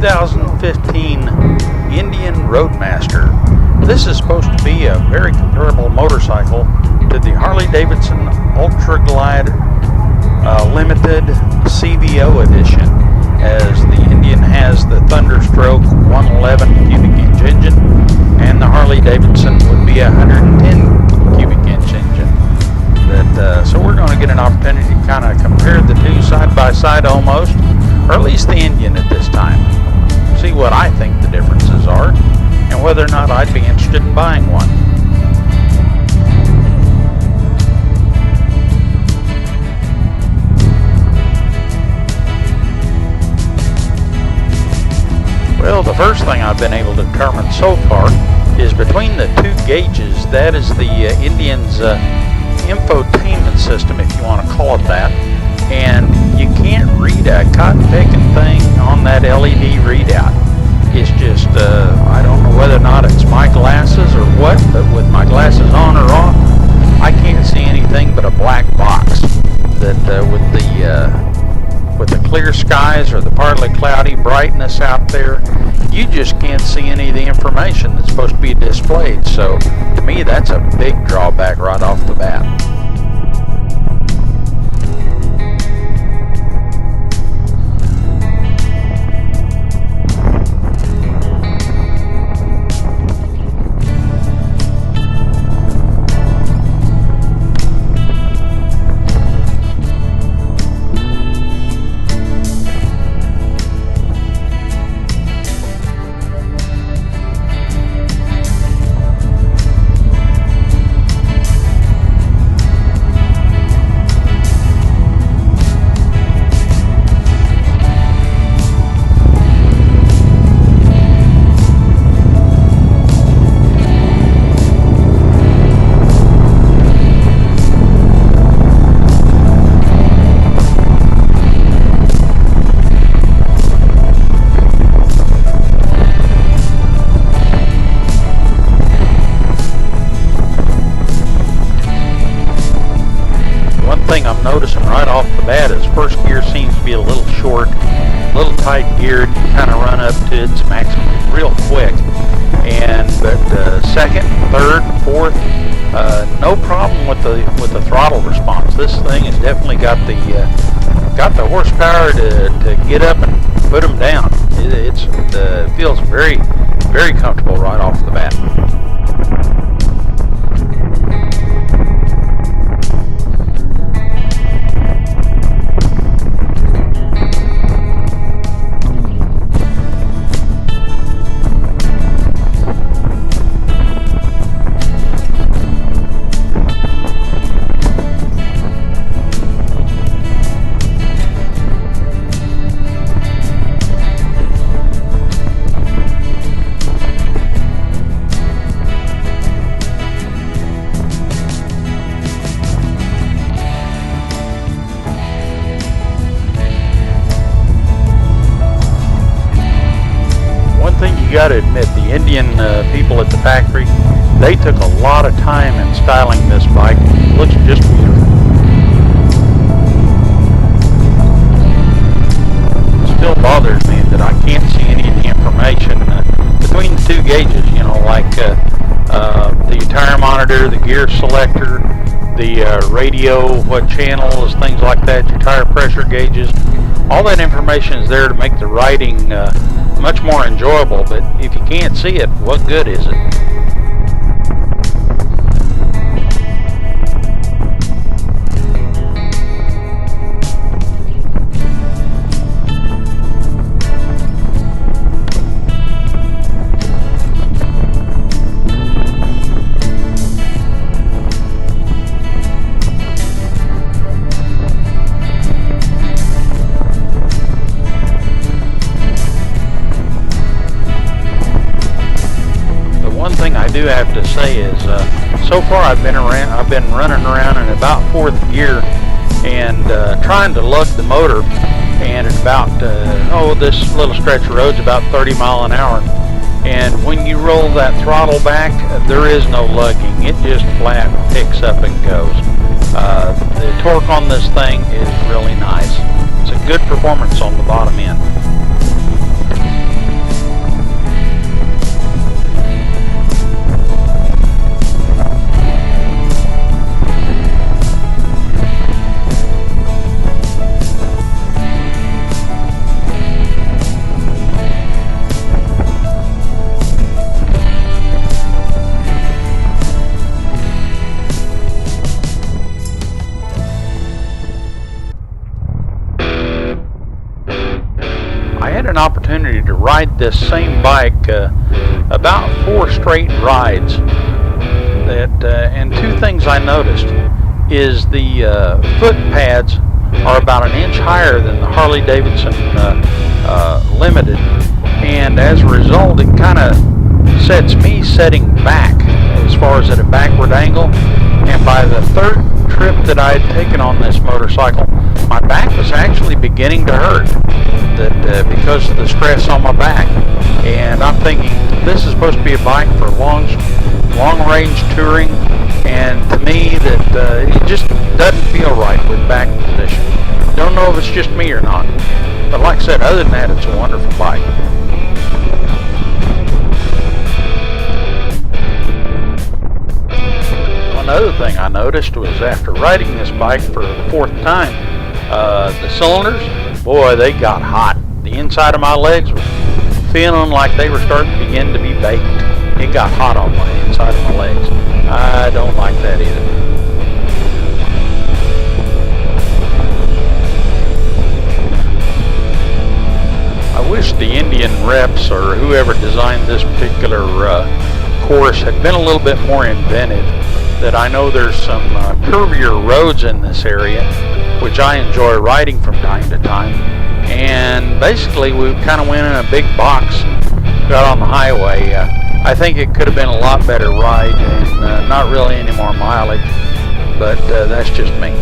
2015 Indian Roadmaster. This is supposed to be a very comparable motorcycle to the Harley-Davidson Ultra Glide Limited CVO edition, as the Indian has the Thunderstroke 111 cubic inch engine and the Harley-Davidson would be a 110 cubic inch engine. So we're going to get an opportunity to kind of compare the two side by side almost, or at least the Indian at this time. See what I think the differences are and whether or not I'd be interested in buying one. Well, the first thing I've been able to determine so far is between the two gauges. That is the Indian's infotainment system, if you want to call it that, and you can't read a cotton picking thing on that LED readout. It's just I don't know whether or not it's my glasses or what, but with my glasses on or off, I can't see anything but a black box. That with the clear skies or the partly cloudy brightness out there, you just can't see any of the information that's supposed to be displayed. So to me, that's a big drawback right off the bat. I'm noticing right off the bat is first gear seems to be a little short, a little tight geared. You kind of run up to its maximum real quick, but second, third, fourth, no problem with the throttle response. This thing has definitely got the horsepower to get up and put them down. It feels very, very comfortable right off the bat. You got to admit, the Indian people at the factory, they took a lot of time in styling this bike. It looks just beautiful. It still bothers me that I can't see any of the information between the two gauges, you know, like the tire monitor, the gear selector, the radio, what channels, things like that, your tire pressure gauges. All that information is there to make the riding much more enjoyable, but if you can't see it, what good is it? I do have to say is so far I've been running around in about fourth gear and trying to lug the motor, and at about this little stretch of road's about 30 miles an hour, and when you roll that throttle back, there is no lugging. It just flat picks up and goes. The torque on this thing is really nice. It's a good performance on the bottom end. had an opportunity to ride this same bike about 4 straight rides. And 2 things I noticed is the foot pads are about an inch higher than the Harley Davidson Limited, and as a result it kind of sets me setting back as far as at a backward angle. And by the 3rd trip that I had taken on this motorcycle, my back was actually beginning to hurt because of the stress on my back. And I'm thinking, this is supposed to be a bike for long range touring, and to me that it just doesn't feel right with back position. Don't know if it's just me or not, but like I said, other than that, it's a wonderful bike. Another thing I noticed was after riding this bike for the 4th time, the cylinders, boy, they got hot. The inside of my legs was feeling like they were starting to begin to be baked. It got hot on my inside of my legs. I don't like that either. I wish the Indian reps or whoever designed this particular course had been a little bit more inventive. That I know there's some curvier roads in this area, which I enjoy riding from time to time. And basically we kind of went in a big box and got on the highway. I think it could have been a lot better ride and not really any more mileage, but that's just me.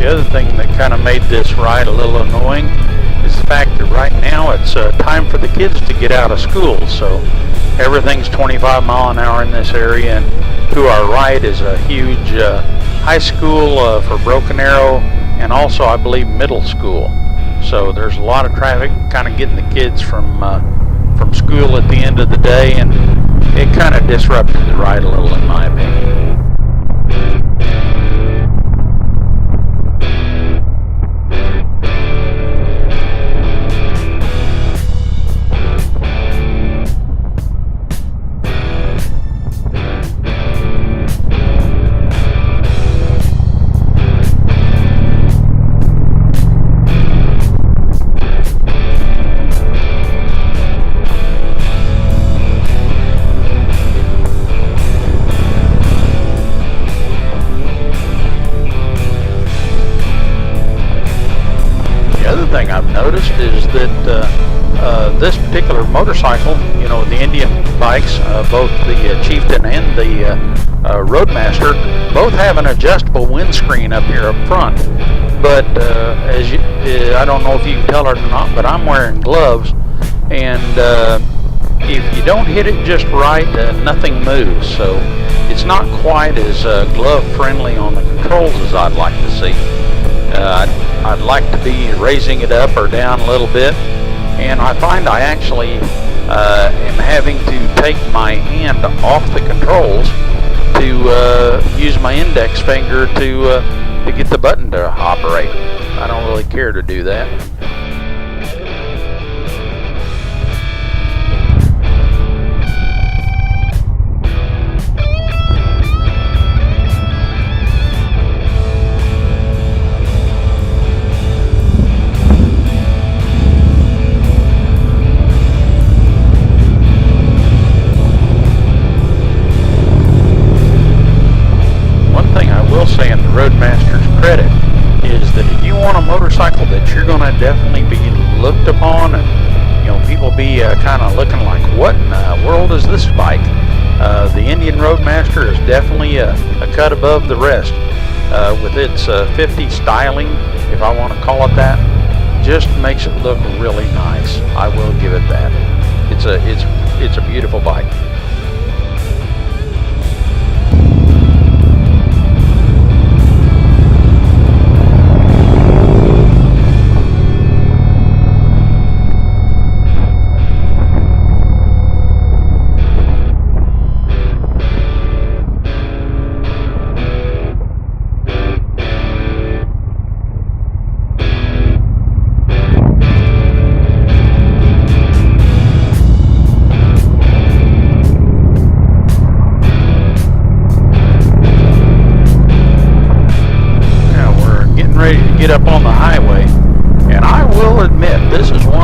The other thing that kind of made this ride a little annoying is the fact that right now it's time for the kids to get out of school, so everything's 25 mile an hour in this area, and to our right is a huge high school for Broken Arrow, and also I believe middle school. So there's a lot of traffic kind of getting the kids from school at the end of the day, and it kind of disrupted the ride a little in my opinion. Thing I've noticed is that this particular motorcycle, you know, the Indian bikes, both the Chieftain and the Roadmaster, both have an adjustable windscreen up here up front. But as you, I don't know if you can tell it or not, but I'm wearing gloves, and if you don't hit it just right, nothing moves. So it's not quite as glove friendly on the controls as I'd like to see. I'd like to be raising it up or down a little bit, and I find I actually am having to take my hand off the controls to use my index finger to get the button to operate. I don't really care to do that. Roadmaster's credit is that if you want a motorcycle that you're going to definitely be looked upon, and you know, people be kind of looking like, what in the world is this bike? The Indian Roadmaster is definitely a cut above the rest with its 50 styling, if I want to call it that. Just makes it look really nice. I will give it that. It's a beautiful bike.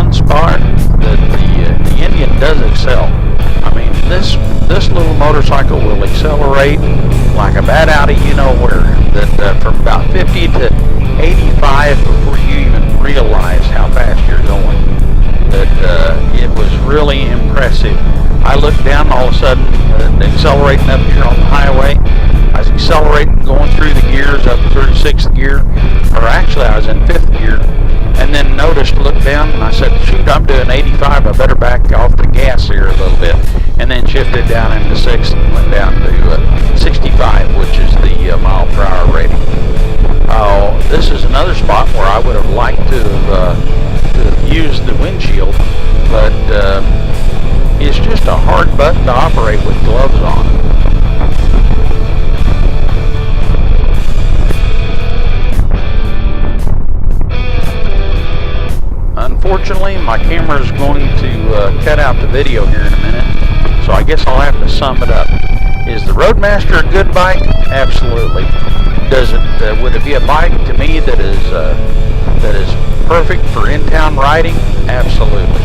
one spot that the Indian does excel. I mean, this little motorcycle will accelerate like a bat out of you-know-where. That from about 50 to 85 before you even realize how fast you're going. That it was really impressive. I looked down, all of a sudden, accelerating up here on the highway. I was accelerating, going through the gears up 36th gear, or actually I was in 5th gear, and then looked down, and I said, shoot, I'm doing 85, I better back off the gas here a little bit, and then shifted down into 6th and went down to 65, which is the mile per hour rating. This is another spot where I would have liked to have used the windshield, but it's just a hard button to operate with gloves on. Unfortunately, my camera is going to cut out the video here in a minute, so I guess I'll have to sum it up. Is the Roadmaster a good bike? Absolutely. Would it be a bike to me that is perfect for in-town riding? Absolutely.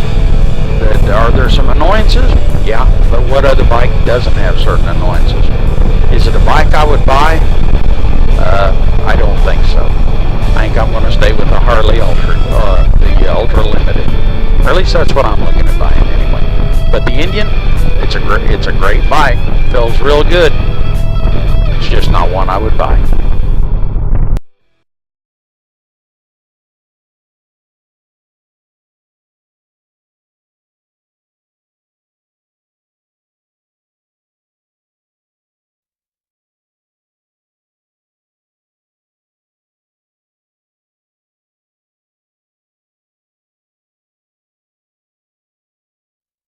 Are there some annoyances? Yeah, but what other bike doesn't have certain annoyances? Is it a bike I would buy? I don't think so. I think I'm going to stay with the Harley Ultra, the Ultra Limited. Or at least that's what I'm looking at buying anyway. But the Indian, it's a great bike. Feels real good. It's just not one I would buy.